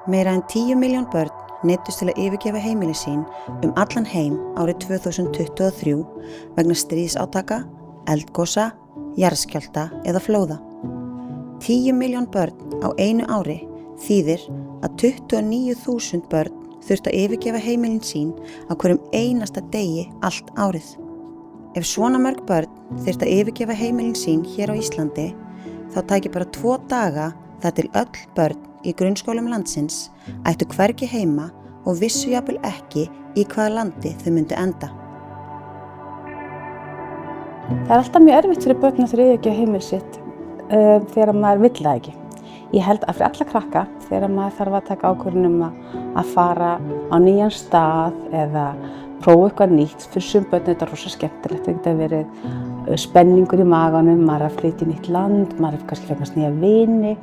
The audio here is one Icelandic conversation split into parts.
Meira en 10 milljón börn neyddust til að yfirgefa heimili sín allan heim árið 2023 vegna stríðsátaka, eldgosa, jarðskjálfta eða flóða. 10 milljón börn á einu ári þýðir að 29.000 börn þurftu að yfirgefa heimilin sín á hverjum einasta degi allt árið. Ef svona mörg börn þyrftu að yfirgefa heimilin sín hér á Íslandi, þá tæki bara 2 daga þar til öll börn í grunnskólum landsins ættu hvergi heima og vissu jafnvel ekki í hvaða landi þau myndu enda. Það alltaf mjög erfitt fyrir börn að yfirgefa heimili sitt þegar maður vill það ekki. Ég held að fyrir alla krakka, þegar maður þarf að taka ákvörðun að fara á nýjan stað eða prófa eitthvað nýtt, fyrir sum börn er þetta rosa skemmtilegt. Það getur verið spenningur í maganum, maður er að flytja í nýtt land, maður er kannski fengast nýja vini.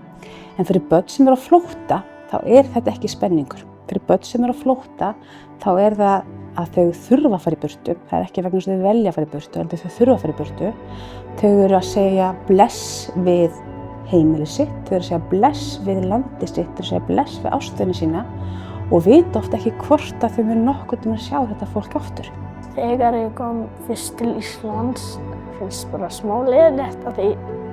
En fyrir börn sem eru á flótta, þá er þetta ekki spenningur. Fyrir börn sem eru á flótta, þá er það að þau þurfa að fara í burtu. Það er ekki vegna þess að þau velja að fara í burtu, heldur þau þurfa að fara í burtu. Þau eru að segja bless við heimili sitt, þau eru að segja bless við landi sitt, þau eru að segja bless við ástvini sína og vita oft ekki hvort að þau munu nokkurn tímann sjá þetta fólk aftur. Þegar ég kom fyrst til Íslands, finnst bara smá leiðinlegt að því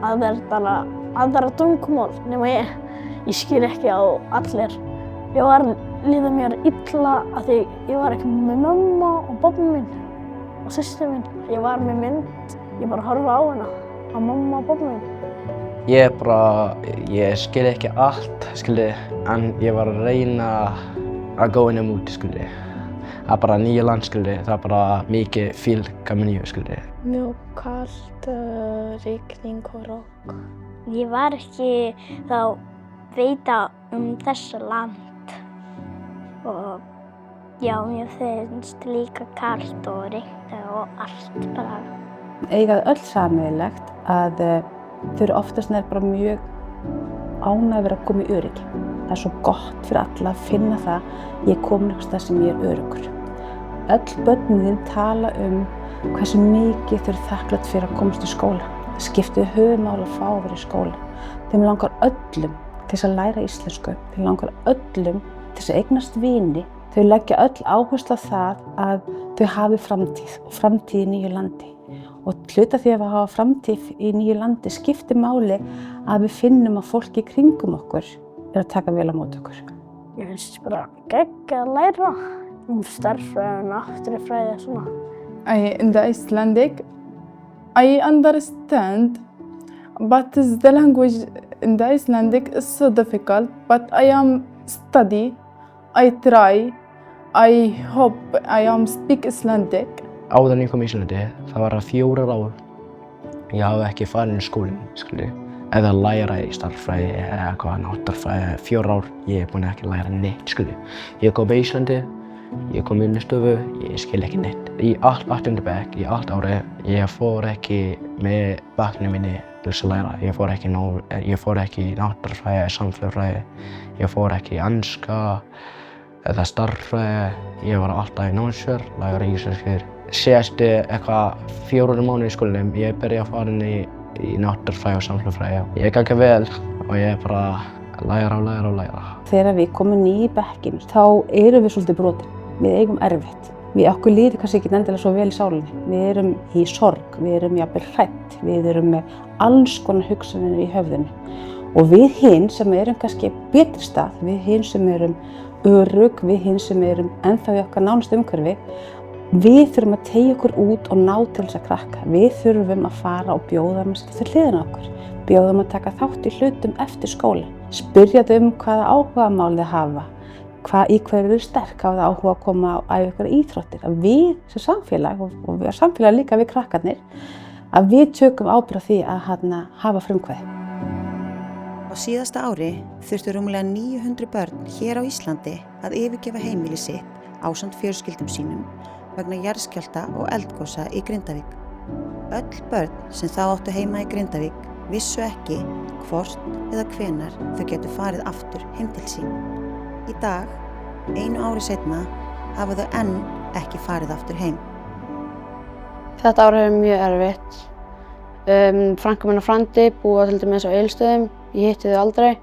að það er bara aðra tungumál nema ég skil ekki á allir. Ég var líða mér illa að því ég var ekki með mamma og pabbi minn og systir minn. Ég var með mynd, ég bara horfa á hana, á mamma og pabbi minn. Ég skil ekki allt, en ég var að reyna að gå inn út, Það er bara nýja land, það er bara mikið fylg með nýju, Mjög kalt, rigning og rok. Ég var ekki þá veita þessa land og já, mér finnst líka kalt og rignt og allt bara. Eiga öll sameiginlegt að þau eru oftast bara mjög ánægðir að koma í öryggi. Það er svo gott fyrir alla að finna það ég er komin einhvers staðar sem ég er öruggur. Öll börnin tala hversu mikið þau eru þakklát fyrir að komast í skóla. Það skiptir höfuðmáli að fá að vera í skóla. Þeim langar öllum til að læra íslensku. Þeim langar öllum til að eignast vini. Þau leggja öll áherslu á það að þau hafi framtíð og framtíð í nýju landi. Og hluta því að hafa framtíð í nýju landi skiptir máli að við finnum að fólki í kringum okkur er að taka vel á móti okkur. Ég finnst bara geggjað að læra stærðfræði, náttúrufræði og svona. In the Icelandic, I understand, but the language in the Icelandic is so difficult, but I am study, I try, I hope I am speak Icelandic. Áður en ég kom í Íslandi, það var 4 ár. Ég hafði ekki farið í skólinn, eða læra í stærðfræði eða eitthvað náttúrufræði. 4 ár, ég er búinn að ekki læra neitt, Ég kom í Íslandi, ég kom inn í stofu, ég skil ekki neitt. Í allt 8. bekk, í allt árið, ég fór ekki með bekknum minni til að læra. Ég fór ekki í náttúrufræði, samfélagsfræði, ég fór ekki í enska eða stærðfræði. Ég var alltaf í námsferð, læra íslensku. Síðustu 4 mánuði í skólanum, ég byrjaði að fara inn í náttúrufræði og samfélagsfræði. Ég gangi vel og ég bara læra. Þegar við komum í bekkinn, þá erum við svolítið brotin. Við eigum erfitt. Okkur líður kannski ekki endilega svo vel í sálinni. Við erum í sorg, við erum jafnvel hrædd, við erum með alls konar hugsanir í höfðinu. Og við hin sem erum kannski betri stað, við hin sem erum örugg, við hin sem erum ennþá í okkar nánasta umhverfi, við þurfum að teygja okkur út og ná til þess að krakka. Við þurfum að fara og bjóða þeim að setja til hliðina á okkur. Bjóða þeim að taka þátt í hlutum eftir skóla. Spyrja þau hvaða áhugamál þau hafa. Í hverju þau sterk, hafa þau áhuga að koma á æfa ykkur íþróttir. Að við sem samfélag, og við erum samfélag líka við krakkarnir, að við tökum ábyrgð á því að hafa frumkvæði. Á síðasta ári þurftu rúmlega 900 börn hér á Íslandi að yfirgefa heimili sitt ásamt fjölskyldum sínum vegna jarðskjálfta og eldgosa í Grindavík. Öll börn sem þá áttu heima í Grindavík vissu ekki hvort eða hvenær þau getu farið aftur heim til sín. Í dag, 1 ári seinna, hafa þau enn ekki farið aftur heim. Þetta ár er mjög erfitt. Frænka mín og frændi búa til dæmis á Egilsstöðum. Ég hitti þau aldrei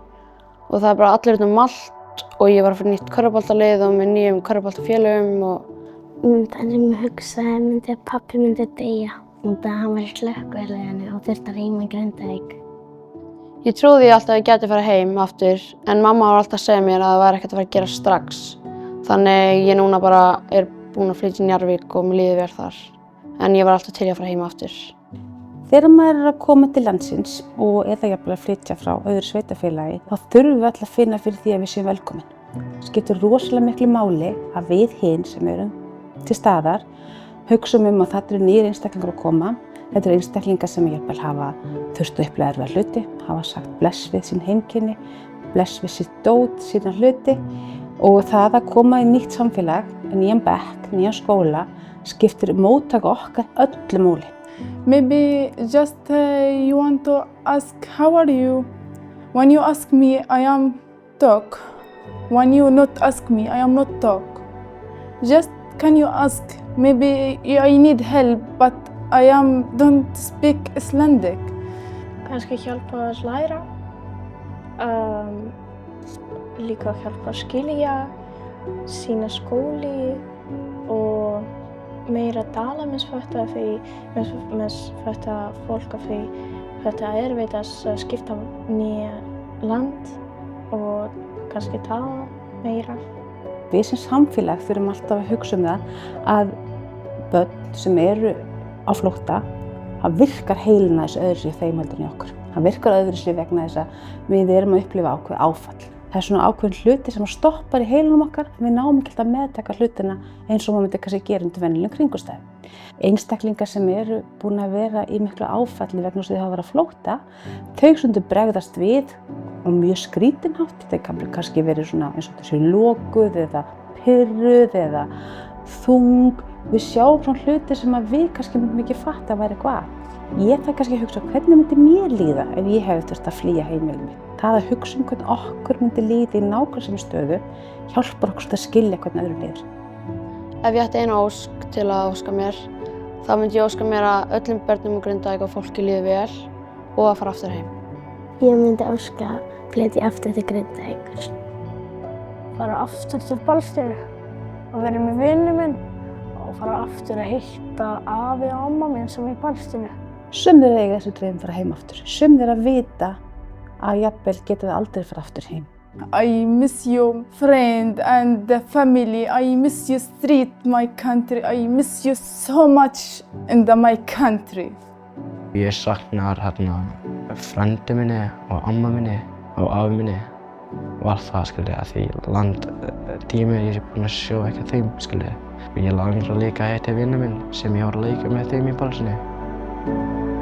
og það er bara allir allt og ég var að fyrir nýtt körfuboltalið og með nýjum körfuboltafélögum og Það sem ég hugsaði myndi að pabbi myndi deyja. Út að hann var í slökkviliðinu og þurfti að rýma í Grindavík. ég trúði alltaf að ég gæti fara heim aftur en mamma var alltaf að segja mér að það væri ekkert að fara að gera strax. Þannig ég núna bara búin að flytja í Njarðvík og mér líður vel þar. En ég var alltaf til að fara heim aftur. Þegar maður að koma til landsins og eða jafnvel að flytja frá öðru sveitafélagi, þá þurfum við alltaf að finna fyrir því að við séum velkomin. Það skiptir rosalega miklu máli að við hin sem erum til staðar hugsum að þetta eru nýjir einstaklingar að koma. Þetta eru einstaklingar sem jafnvel hafa þurft að upplifa erfiða hluti, hafa sagt bless við sín heimkynni, bless við sitt dót, sína hluti og það að koma í nýtt samfélag, nýjan bekk, nýjan skóla skiptir móttaka okkar öllu máli. Maybe just you want to ask, how are you? When you ask me, I am talk. When you not ask me, I am not talk. Just can you ask, maybe I need help, but I don't speak Icelandic. Kannski hjálpa að læra, líka hjálpa að skilja sína skóli og meira tala með svarta fólk af því þetta er erfitt að skipta nýja land og kannski tala meira. Við sem samfélag þurfum alltaf að hugsa það að börn sem eru á flótta, það virkar heilinn aðeins öðruvísi í þeim heldur en í okkur. Það virkar öðruvísi vegna þess að við erum að upplifa ákveðið áfall. Það er svona ákveðin hluti sem stoppar í heilinum okkar. Við náum ekki alltaf að meðtaka hlutina eins og maður myndi kannski gera undir venjulegum kringumstæðum. Einstaklingar sem eru búin að vera í miklu áfalli vegna þess að þau hafa verið að flótta, þau stundum bregðast við á mjög skrítin hátt. Þau kann kannski verið svona eins og þessi lokuð eða pirruð eða þung. Við sjáum svona hluti sem að við kannski myndum ekki fatta að væri eitthvað. Ég þarf kannski að hugsa hvernig myndi mér líða ef ég hefði þurft að flýja heimilið mitt. Það að hugsa hvernig okkur myndi líða í nákvæmlega sömu stöðu hjálpar okkur að skilja hvernig öðrum líður. Ef ég ætti eina ósk til að óska mér, þá myndi ég óska mér að öllum börnum úr Grindavík og fólki líði vel og að fara aftur heim. Ég myndi óska að flytja aftur til Grindavíkur. Fara aftur til Palestínu og vera með vinnu minn og fara aftur að hitta afi og amma minn sem er í Palestínu. Sum þeirra eiga þessu draum fara heim aftur. Sum þeirra vita að jafnvel geta þau aldrei fara aftur heim. I miss you, friend and the family. I miss you street, my country. I miss you so much in my country. Ég saknar frændu minni og amma minni og afi minni og allt það að því tími ég er búinn að sjá ekki þeim Ég langar líka að hitta vinnu minn sem ég var að leika með þeim í Palestínu.